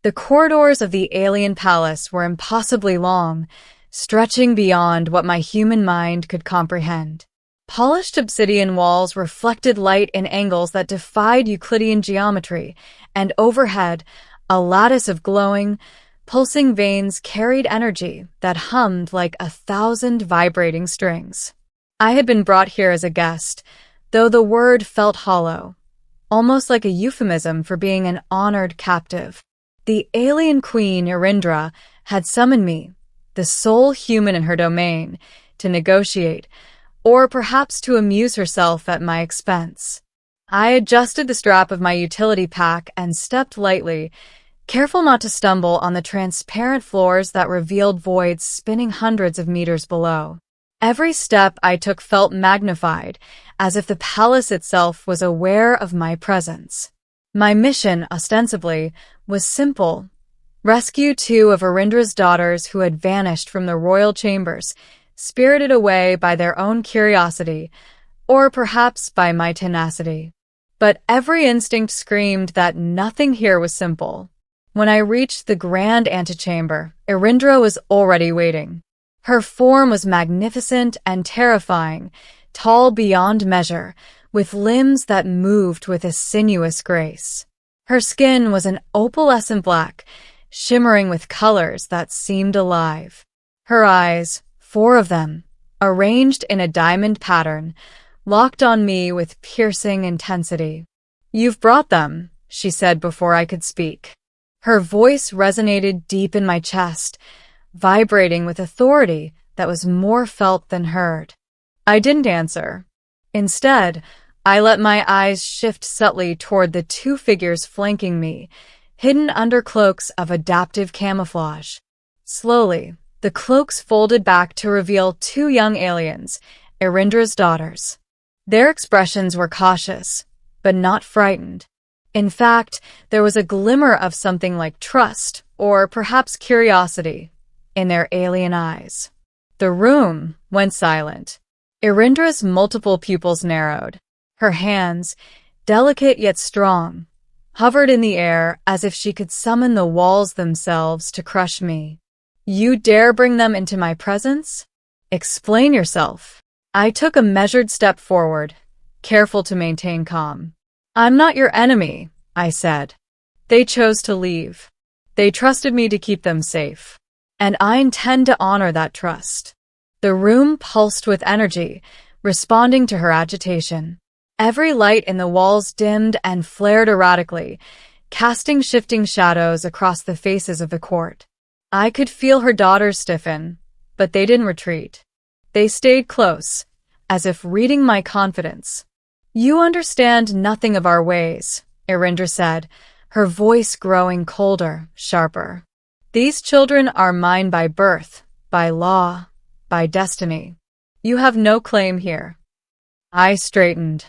The corridors of the alien palace were impossibly long, stretching beyond what my human mind could comprehend. Polished obsidian walls reflected light in angles that defied Euclidean geometry, and overhead, a lattice of glowing, pulsing veins carried energy that hummed like 1,000 vibrating strings. I had been brought here as a guest, though the word felt hollow, almost like a euphemism for being an honored captive. The alien queen, Irindra, had summoned me, the sole human in her domain, to negotiate, or perhaps to amuse herself at my expense. I adjusted the strap of my utility pack and stepped lightly, careful not to stumble on the transparent floors that revealed voids spinning hundreds of meters below. Every step I took felt magnified, as if the palace itself was aware of my presence. My mission, ostensibly, was simple: rescue 2 of Irindra's daughters who had vanished from the royal chambers, spirited away by their own curiosity, or perhaps by my tenacity. But every instinct screamed that nothing here was simple. When I reached the grand antechamber, Irindra was already waiting. Her form was magnificent and terrifying, tall beyond measure, with limbs that moved with a sinuous grace. Her skin was an opalescent black, shimmering with colors that seemed alive. Her eyes, 4 of them, arranged in a diamond pattern, locked on me with piercing intensity. "You've brought them," she said before I could speak. Her voice resonated deep in my chest, vibrating with authority that was more felt than heard. I didn't answer. Instead, I let my eyes shift subtly toward the 2 figures flanking me, hidden under cloaks of adaptive camouflage. Slowly, the cloaks folded back to reveal 2 young aliens, Irindra's daughters. Their expressions were cautious, but not frightened. In fact, there was a glimmer of something like trust, or perhaps curiosity, in their alien eyes. The room went silent. Irindra's multiple pupils narrowed. Her hands, delicate yet strong, hovered in the air as if she could summon the walls themselves to crush me. "You dare bring them into my presence? Explain yourself." I took a measured step forward, careful to maintain calm. "I'm not your enemy," I said. "They chose to leave. They trusted me to keep them safe. And I intend to honor that trust." The room pulsed with energy, responding to her agitation. Every light in the walls dimmed and flared erratically, casting shifting shadows across the faces of the court. I could feel her daughters stiffen, but they didn't retreat. They stayed close, as if reading my confidence. "You understand nothing of our ways," Irindra said, her voice growing colder, sharper. "These children are mine by birth, by law, by destiny. You have no claim here." I straightened.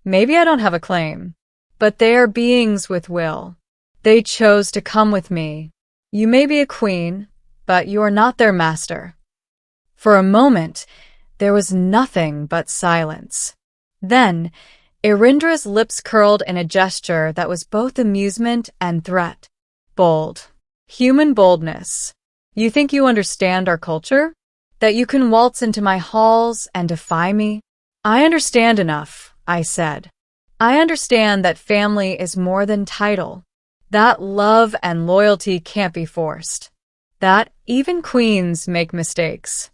Maybe I don't have a claim, but they are beings with will. They chose to come with me. You may be a queen, but you are not their master. For a moment, there was nothing but silence. Then, Irindra's lips curled in a gesture that was both amusement and threat. "Bold. Human boldness. You think you understand our culture? That you can waltz into my halls and defy me?" "I understand enough," I said. "I understand that family is more than title. That love and loyalty can't be forced. That even queens make mistakes."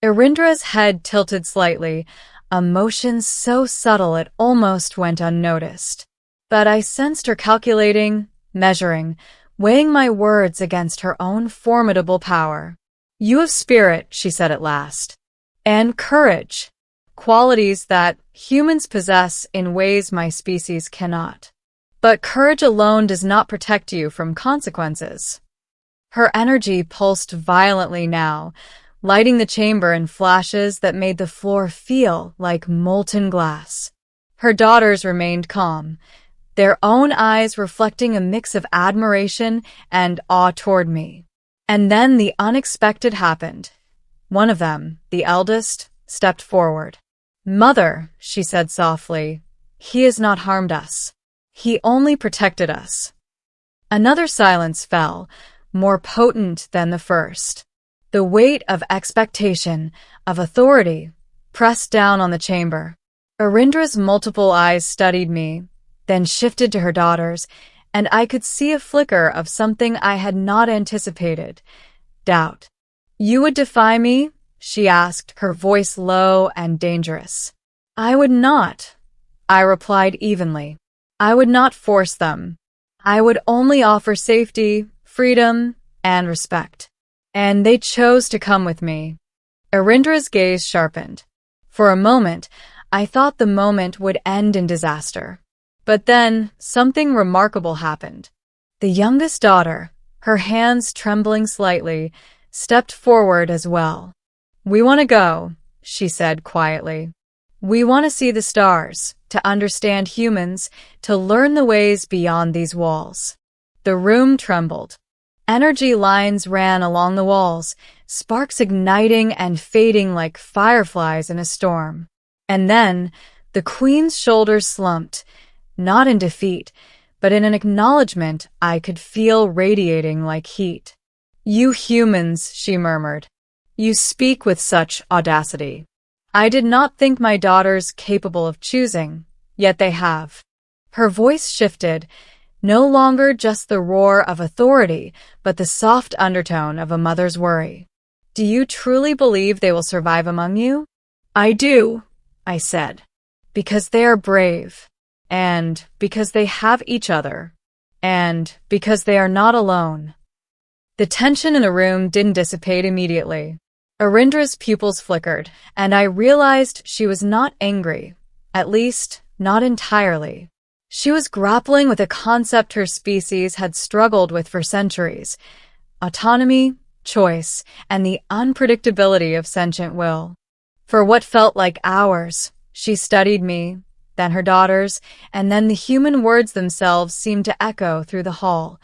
Irindra's head tilted slightly, a motion so subtle it almost went unnoticed. But I sensed her calculating, measuring, weighing my words against her own formidable power. "You have spirit," she said at last, "and courage, qualities that humans possess in ways my species cannot. But courage alone does not protect you from consequences." Her energy pulsed violently now, lighting the chamber in flashes that made the floor feel like molten glass. Her daughters remained calm, their own eyes reflecting a mix of admiration and awe toward me. And then the unexpected happened. One of them, the eldest, stepped forward. "Mother," she said softly, "he has not harmed us. He only protected us." Another silence fell, more potent than the first. The weight of expectation, of authority, pressed down on the chamber. Arindra's multiple eyes studied me, then shifted to her daughters, and I could see a flicker of something I had not anticipated: doubt. "You would defy me?" she asked, her voice low and dangerous. "I would not," I replied evenly. "I would not force them. I would only offer safety, freedom, and respect. And they chose to come with me." Arindra's gaze sharpened. For a moment, I thought the moment would end in disaster. But then, something remarkable happened. The youngest daughter, her hands trembling slightly, stepped forward as well. "We want to go," she said quietly. "We want to see the stars, to understand humans, to learn the ways beyond these walls." The room trembled. Energy lines ran along the walls, sparks igniting and fading like fireflies in a storm. And then, the Queen's shoulders slumped, not in defeat, but in an acknowledgement I could feel radiating like heat. "You humans," she murmured. "You speak with such audacity. I did not think my daughters capable of choosing, yet they have." Her voice shifted, no longer just the roar of authority, but the soft undertone of a mother's worry. "Do you truly believe they will survive among you?" "I do," I said. "Because they are brave, and because they have each other, and because they are not alone." The tension in the room didn't dissipate immediately. Arindra's pupils flickered, and I realized she was not angry, at least, not entirely. She was grappling with a concept her species had struggled with for centuries: autonomy, choice, and the unpredictability of sentient will. For what felt like hours, she studied me, then her daughters, and then the human words themselves seemed to echo through the hall: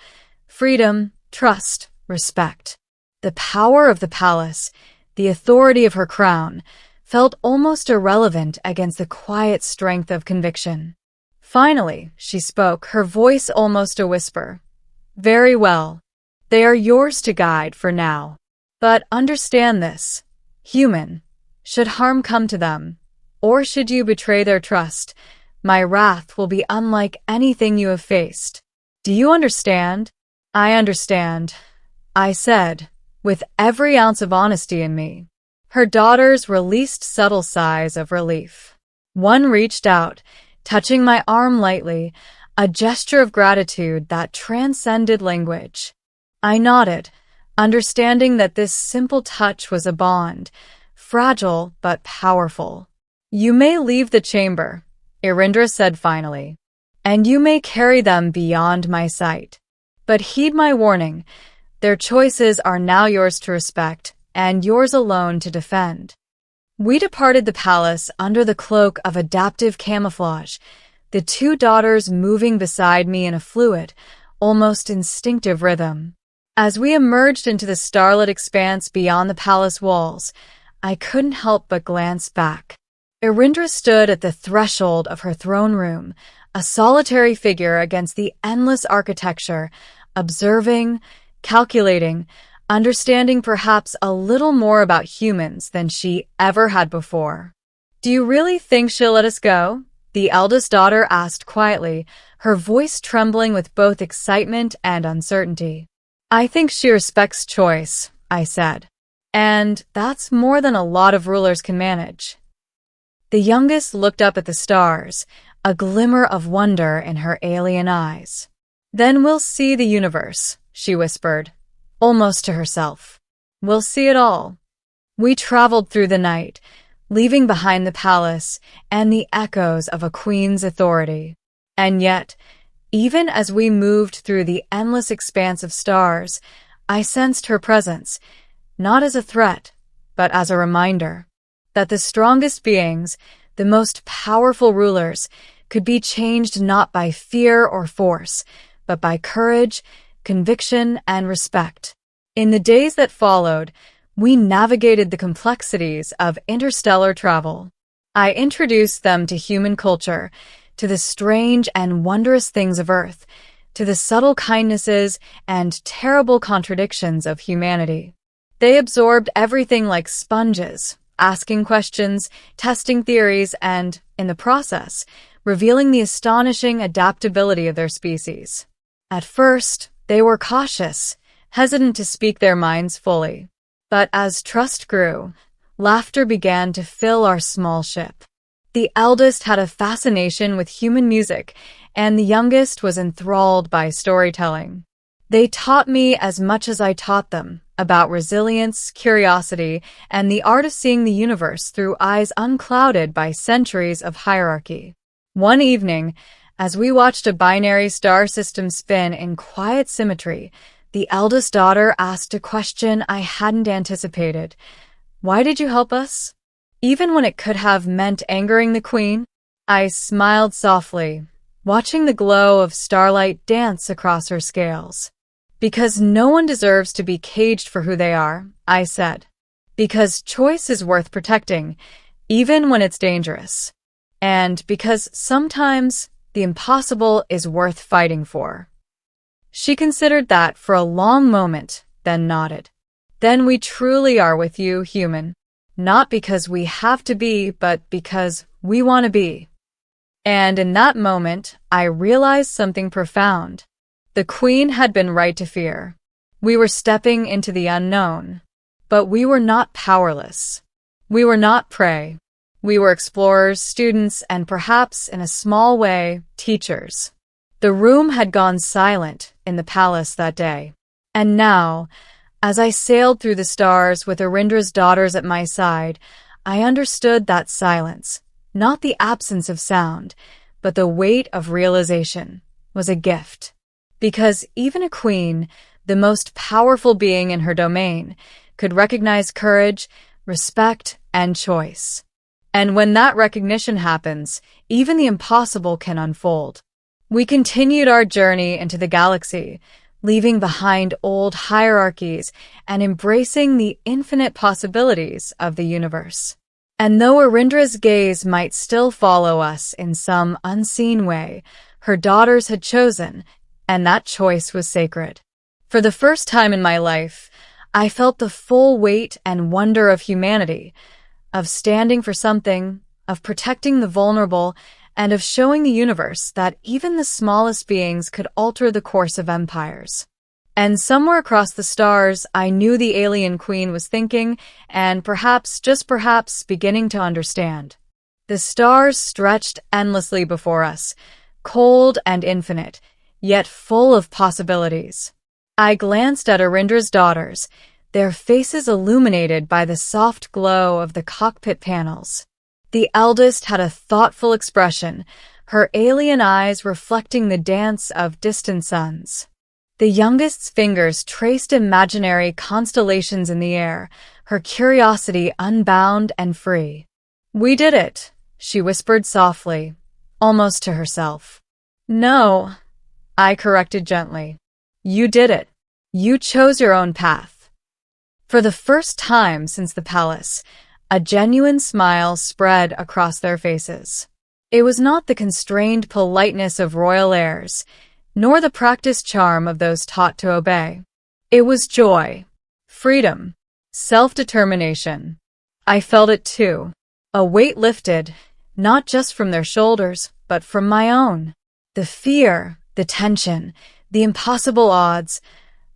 freedom, trust, respect. The power of the palace, the authority of her crown, felt almost irrelevant against the quiet strength of conviction. Finally, she spoke, her voice almost a whisper. "Very well. They are yours to guide for now. But understand this. Human, should harm come to them, or should you betray their trust, my wrath will be unlike anything you have faced. Do you understand?" "I understand," I said, with every ounce of honesty in me. Her daughters released subtle sighs of relief. One reached out, touching my arm lightly, a gesture of gratitude that transcended language. I nodded, understanding that this simple touch was a bond, fragile but powerful. "You may leave the chamber," Arindra said finally, "and you may carry them beyond my sight. But heed my warning. Their choices are now yours to respect, and yours alone to defend." We departed the palace under the cloak of adaptive camouflage, the two daughters moving beside me in a fluid, almost instinctive rhythm. As we emerged into the starlit expanse beyond the palace walls, I couldn't help but glance back. Arindra stood at the threshold of her throne room, a solitary figure against the endless architecture, observing, calculating, understanding perhaps a little more about humans than she ever had before. "Do you really think she'll let us go?" the eldest daughter asked quietly, her voice trembling with both excitement and uncertainty. "I think she respects choice," I said. "And that's more than a lot of rulers can manage." The youngest looked up at the stars, a glimmer of wonder in her alien eyes. "Then we'll see the universe," she whispered, almost to herself. "We'll see it all." We traveled through the night, leaving behind the palace and the echoes of a queen's authority. And yet, even as we moved through the endless expanse of stars, I sensed her presence, not as a threat, but as a reminder that the strongest beings, the most powerful rulers, could be changed not by fear or force, but by courage, conviction, and respect. In the days that followed, we navigated the complexities of interstellar travel. I introduced them to human culture, to the strange and wondrous things of Earth, to the subtle kindnesses and terrible contradictions of humanity. They absorbed everything like sponges, asking questions, testing theories, and, in the process, revealing the astonishing adaptability of their species. At first, they were cautious, hesitant to speak their minds fully. But as trust grew, laughter began to fill our small ship. The eldest had a fascination with human music, and the youngest was enthralled by storytelling. They taught me as much as I taught them about resilience, curiosity, and the art of seeing the universe through eyes unclouded by centuries of hierarchy. One evening, as we watched a binary star system spin in quiet symmetry, the eldest daughter asked a question I hadn't anticipated. "Why did you help us?" Even when it could have meant angering the queen, I smiled softly, watching the glow of starlight dance across her scales. "Because no one deserves to be caged for who they are," I said. "Because choice is worth protecting, even when it's dangerous. And because sometimes the impossible is worth fighting for." She considered that for a long moment, then nodded. "Then we truly are with you, human. Not because we have to be, but because we want to be." And in that moment, I realized something profound. The queen had been right to fear. We were stepping into the unknown. But we were not powerless. We were not prey. We were explorers, students, and perhaps, in a small way, teachers. The room had gone silent in the palace that day. And now, as I sailed through the stars with Arindra's daughters at my side, I understood that silence, not the absence of sound, but the weight of realization, was a gift. Because even a queen, the most powerful being in her domain, could recognize courage, respect, and choice. And when that recognition happens, even the impossible can unfold. We continued our journey into the galaxy, leaving behind old hierarchies and embracing the infinite possibilities of the universe. And though Arindra's gaze might still follow us in some unseen way, her daughters had chosen, and that choice was sacred. For the first time in my life, I felt the full weight and wonder of humanity, of standing for something, of protecting the vulnerable, and of showing the universe that even the smallest beings could alter the course of empires. And somewhere across the stars, I knew the alien queen was thinking, and perhaps, just perhaps, beginning to understand. The stars stretched endlessly before us, cold and infinite, yet full of possibilities. I glanced at Arindra's daughters, their faces illuminated by the soft glow of the cockpit panels. The eldest had a thoughtful expression, her alien eyes reflecting the dance of distant suns. The youngest's fingers traced imaginary constellations in the air, her curiosity unbound and free. "We did it," she whispered softly, almost to herself. "No," I corrected gently. "You did it. You chose your own path." For the first time since the palace, a genuine smile spread across their faces. It was not the constrained politeness of royal heirs, nor the practiced charm of those taught to obey. It was joy, freedom, self-determination. I felt it too. A weight lifted, not just from their shoulders, but from my own. The fear, the tension, the impossible odds,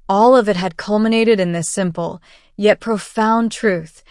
all of it had culminated in this simple, yet profound truth.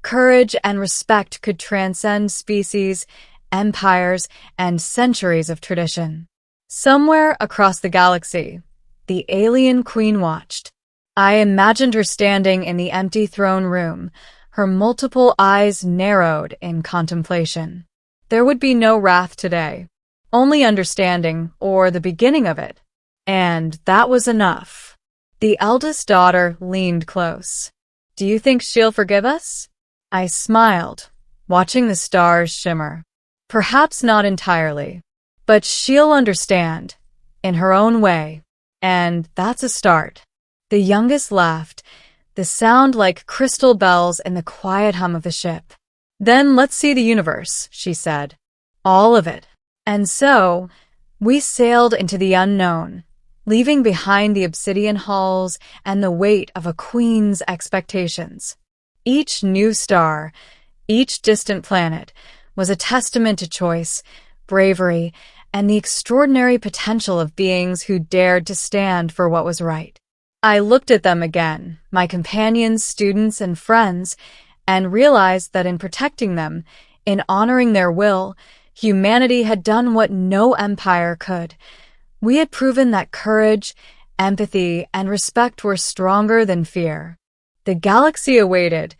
Courage and respect could transcend species, empires, and centuries of tradition. Somewhere across the galaxy, the alien queen watched. I imagined her standing in the empty throne room, her multiple eyes narrowed in contemplation. There would be no wrath today, only understanding, or the beginning of it. And that was enough. The eldest daughter leaned close. "Do you think she'll forgive us?" I smiled, watching the stars shimmer. "Perhaps not entirely, but she'll understand, in her own way, and that's a start." The youngest laughed, the sound like crystal bells in the quiet hum of the ship. "Then let's see the universe," she said. "All of it." And so, we sailed into the unknown, leaving behind the obsidian halls and the weight of a queen's expectations. Each new star, each distant planet, was a testament to choice, bravery, and the extraordinary potential of beings who dared to stand for what was right. I looked at them again, my companions, students, and friends, and realized that in protecting them, in honoring their will, humanity had done what no empire could. We had proven that courage, empathy, and respect were stronger than fear. The galaxy awaited,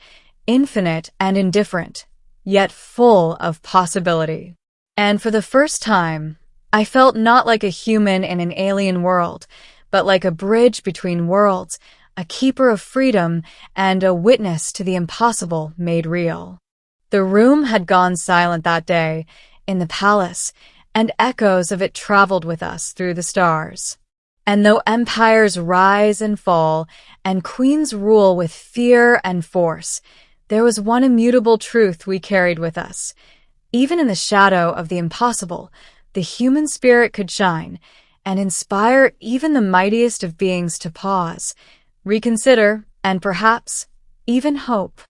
infinite and indifferent, yet full of possibility. And for the first time, I felt not like a human in an alien world, but like a bridge between worlds, a keeper of freedom, and a witness to the impossible made real. The room had gone silent that day, in the palace, and echoes of it traveled with us through the stars. And though empires rise and fall, and queens rule with fear and force, there was one immutable truth we carried with us. Even in the shadow of the impossible, the human spirit could shine, and inspire even the mightiest of beings to pause, reconsider, and perhaps even hope.